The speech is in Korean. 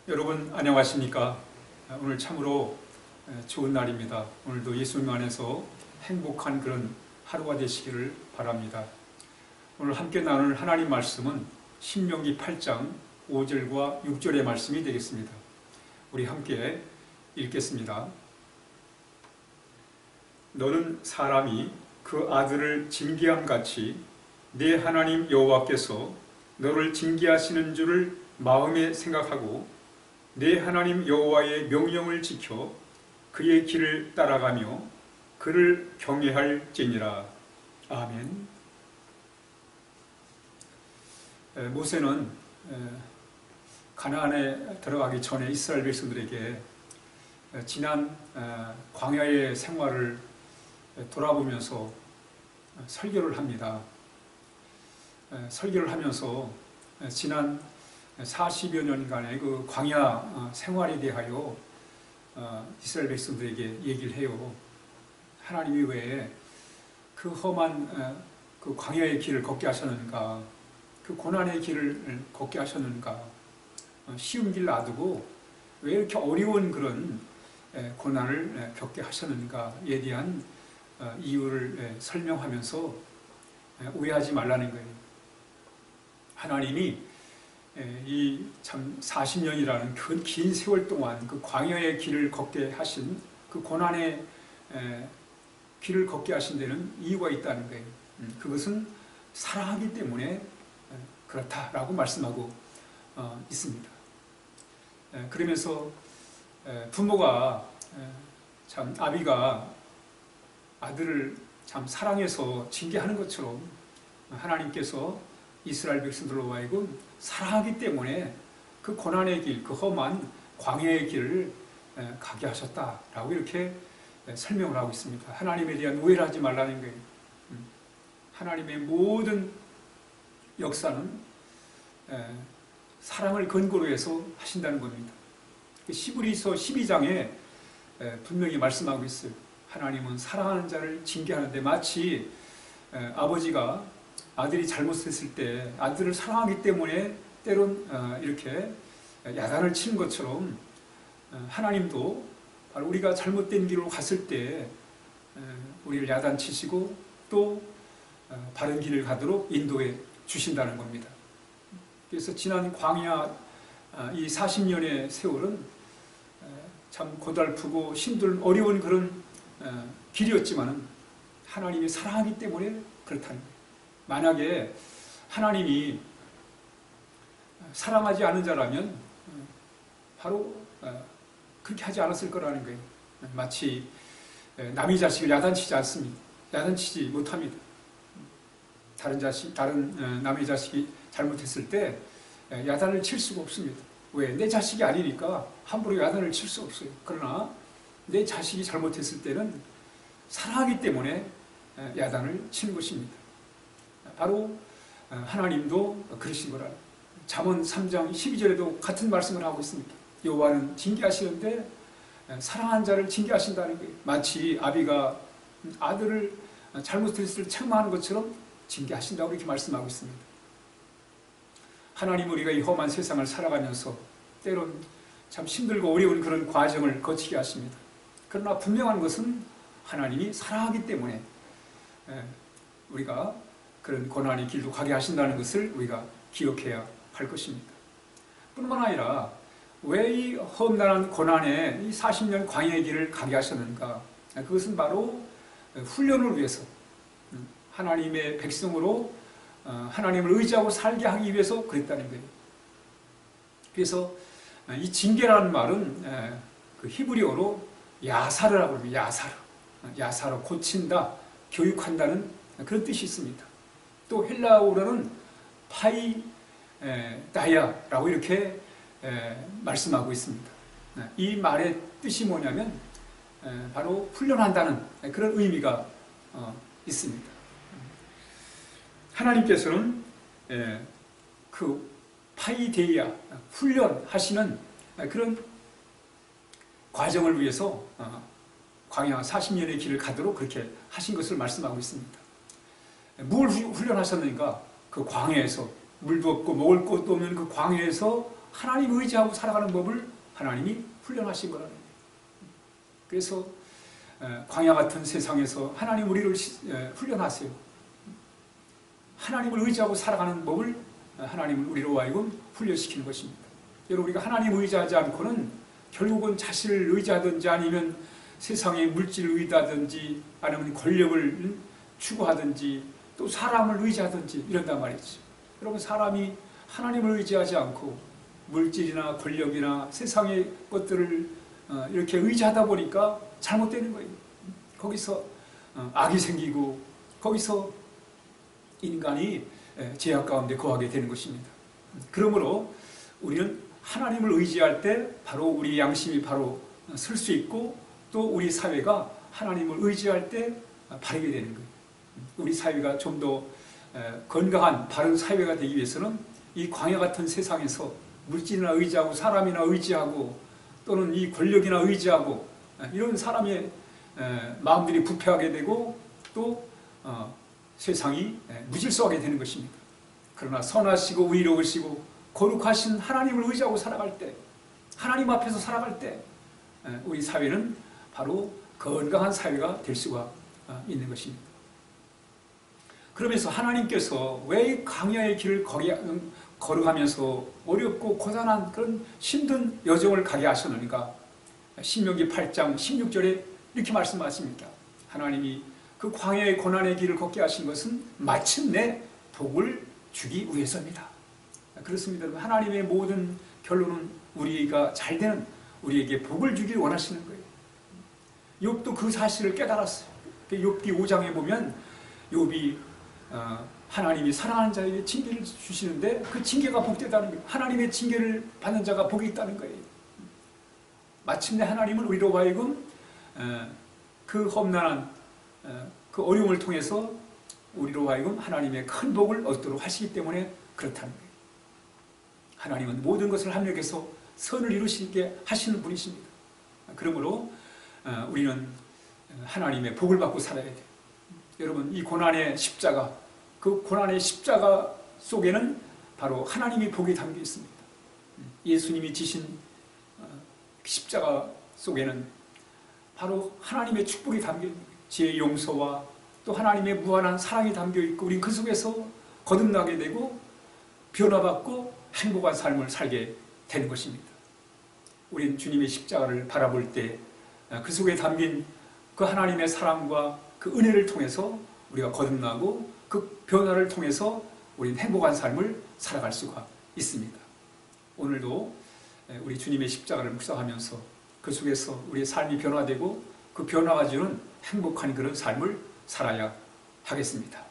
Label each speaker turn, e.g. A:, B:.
A: 여러분 안녕하십니까? 오늘 참으로 좋은 날입니다. 오늘도 예수님 안에서 행복한 그런 하루가 되시기를 바랍니다. 오늘 함께 나눌 하나님 말씀은 신명기 8장 5절과 6절의 말씀이 되겠습니다. 우리 함께 읽겠습니다. 너는 사람이 그 아들을 징계함 같이 네 하나님 여호와께서 너를 징계하시는 줄을 마음에 생각하고 내 하나님 여호와의 명령을 지켜 그의 길을 따라가며 그를 경외할지니라. 아멘. 모세는 가나안에 들어가기 전에 이스라엘 백성들에게 지난 광야의 생활을 돌아보면서 설교를 합니다. 설교를 하면서 지난 40여 년간의 그 광야 생활에 대하여 이스라엘 백성들에게 얘기를 해요. 하나님이 왜 그 험한 그 광야의 길을 걷게 하셨는가, 그 고난의 길을 걷게 하셨는가, 쉬운 길 놔두고 왜 이렇게 어려운 그런 고난을 겪게 하셨는가에 대한 이유를 설명하면서 오해하지 말라는 거예요. 하나님이 이 참 40년이라는 그 긴 세월 동안 그 광야의 길을 걷게 하신 그 고난의 길을 걷게 하신 데는 이유가 있다는 거예요. 그것은 사랑하기 때문에 그렇다라고 말씀하고 있습니다. 그러면서 부모가 참 아비가 아들을 참 사랑해서 징계하는 것처럼 하나님께서 이스라엘 백성들로 하여금 사랑하기 때문에 그 고난의 길, 그 험한 광야의 길을 가게 하셨다라고 이렇게 설명을 하고 있습니다. 하나님에 대한 오해를 하지 말라는 거예요. 하나님의 모든 역사는 사랑을 근거로 해서 하신다는 겁니다. 히브리서 12장에 분명히 말씀하고 있어요. 하나님은 사랑하는 자를 징계하는데 마치 아버지가 아들이 잘못했을 때 아들을 사랑하기 때문에 때론 이렇게 야단을 치는 것처럼 하나님도 바로 우리가 잘못된 길로 갔을 때 우리를 야단치시고 또 바른 길을 가도록 인도해 주신다는 겁니다. 그래서 지난 광야 이 40년의 세월은 참 고달프고 힘든 어려운 그런 길이었지만 하나님이 사랑하기 때문에 그렇다는 거예요. 만약에 하나님이 사랑하지 않은 자라면 바로 그렇게 하지 않았을 거라는 거예요. 마치 남의 자식을 야단치지 않습니다. 야단치지 못합니다. 다른 남의 자식이 잘못했을 때 야단을 칠 수가 없습니다. 왜? 내 자식이 아니니까 함부로 야단을 칠 수 없어요. 그러나 내 자식이 잘못했을 때는 사랑하기 때문에 야단을 치는 것입니다. 바로 하나님도 그러신 거라. 잠언 3장 12절에도 같은 말씀을 하고 있습니다. 여호와는 징계하시는데 사랑하는 자를 징계하신다는 거예요. 마치 아비가 아들을 잘못했을 때 책망하는 것처럼 징계하신다고 이렇게 말씀하고 있습니다. 하나님 우리가 이 험한 세상을 살아가면서 때론 참 힘들고 어려운 그런 과정을 거치게 하십니다. 그러나 분명한 것은 하나님이 사랑하기 때문에 우리가 그런 고난의 길도 가게 하신다는 것을 우리가 기억해야 할 것입니다. 뿐만 아니라 왜 이 험난한 고난에 이 40년 광야의 길을 가게 하셨는가? 그것은 바로 훈련을 위해서 하나님의 백성으로 하나님을 의지하고 살게 하기 위해서 그랬다는 거예요. 그래서 이 징계라는 말은 그 히브리어로 야사르라고 합니다. 야사르 고친다, 교육한다는 그런 뜻이 있습니다. 또 헬라어로는 파이다야라고 이렇게 말씀하고 있습니다. 이 말의 뜻이 뭐냐면 바로 훈련한다는 그런 의미가 있습니다. 하나님께서는 그 파이데이아 훈련하시는 그런 과정을 위해서 광야 40년의 길을 가도록 그렇게 하신 것을 말씀하고 있습니다. 뭘 훈련하셨는가? 그 광야에서 물도 없고 먹을 것도 없는 그 광야에서 하나님 의지하고 살아가는 법을 하나님이 훈련하신 거라는 거예요. 그래서 광야 같은 세상에서 하나님 우리를 훈련하세요. 하나님을 의지하고 살아가는 법을 하나님을 우리로 하여금 훈련시키는 것입니다. 여러분, 우리가 하나님 의지하지 않고는 결국은 자신을 의지하든지 아니면 세상의 물질을 의지하든지 아니면 권력을 추구하든지 또 사람을 의지하든지 이런단 말이죠. 여러분, 사람이 하나님을 의지하지 않고 물질이나 권력이나 세상의 것들을 이렇게 의지하다 보니까 잘못되는 거예요. 거기서 악이 생기고 거기서 인간이 죄악 가운데 거하게 되는 것입니다. 그러므로 우리는 하나님을 의지할 때 바로 우리 양심이 바로 설 수 있고 또 우리 사회가 하나님을 의지할 때 바르게 되는 거예요. 우리 사회가 좀 더 건강한 바른 사회가 되기 위해서는 이 광야 같은 세상에서 물질이나 의지하고 사람이나 의지하고 또는 이 권력이나 의지하고 이런 사람의 마음들이 부패하게 되고 또 세상이 무질서하게 되는 것입니다. 그러나 선하시고 의로우시고 거룩하신 하나님을 의지하고 살아갈 때, 하나님 앞에서 살아갈 때 우리 사회는 바로 건강한 사회가 될 수가 있는 것입니다. 그러면서 하나님께서 왜 광야의 길을 걸어가면서 어렵고 고단한 그런 힘든 여정을 가게 하셨는가? 신명기 8장 16절에 이렇게 말씀하십니다. 하나님이 그 광야의 고난의 길을 걷게 하신 것은 마침내 복을 주기 위해서입니다. 그렇습니다. 하나님의 모든 결론은 우리가 잘 되는, 우리에게 복을 주길 원하시는 거예요. 욥도 그 사실을 깨달았어요. 욥기 5장에 보면 욥이 하나님이 사랑하는 자에게 징계를 주시는데 그 징계가 복되다는 거예요. 하나님의 징계를 받는 자가 복이 있다는 거예요. 마침내 하나님은 우리로 하여금 그 험난한 그 어려움을 통해서 우리로 하여금 하나님의 큰 복을 얻도록 하시기 때문에 그렇다는 거예요. 하나님은 모든 것을 합력해서 선을 이루시게 하시는 분이십니다. 그러므로 우리는 하나님의 복을 받고 살아야 돼요. 여러분, 이 고난의 십자가, 그 고난의 십자가 속에는 바로 하나님의 복이 담겨 있습니다. 예수님이 지신 십자가 속에는 바로 하나님의 축복이 담겨 있는 거예요. 죄의 용서와 또 하나님의 무한한 사랑이 담겨 있고 우리는 그 속에서 거듭나게 되고 변화받고 행복한 삶을 살게 되는 것입니다. 우리는 주님의 십자가를 바라볼 때 그 속에 담긴 그 하나님의 사랑과 그 은혜를 통해서 우리가 거듭나고 그 변화를 통해서 우리는 행복한 삶을 살아갈 수가 있습니다. 오늘도 우리 주님의 십자가를 묵상하면서 그 속에서 우리의 삶이 변화되고 그 변화가 주는 행복한 그런 삶을 살아야 하겠습니다.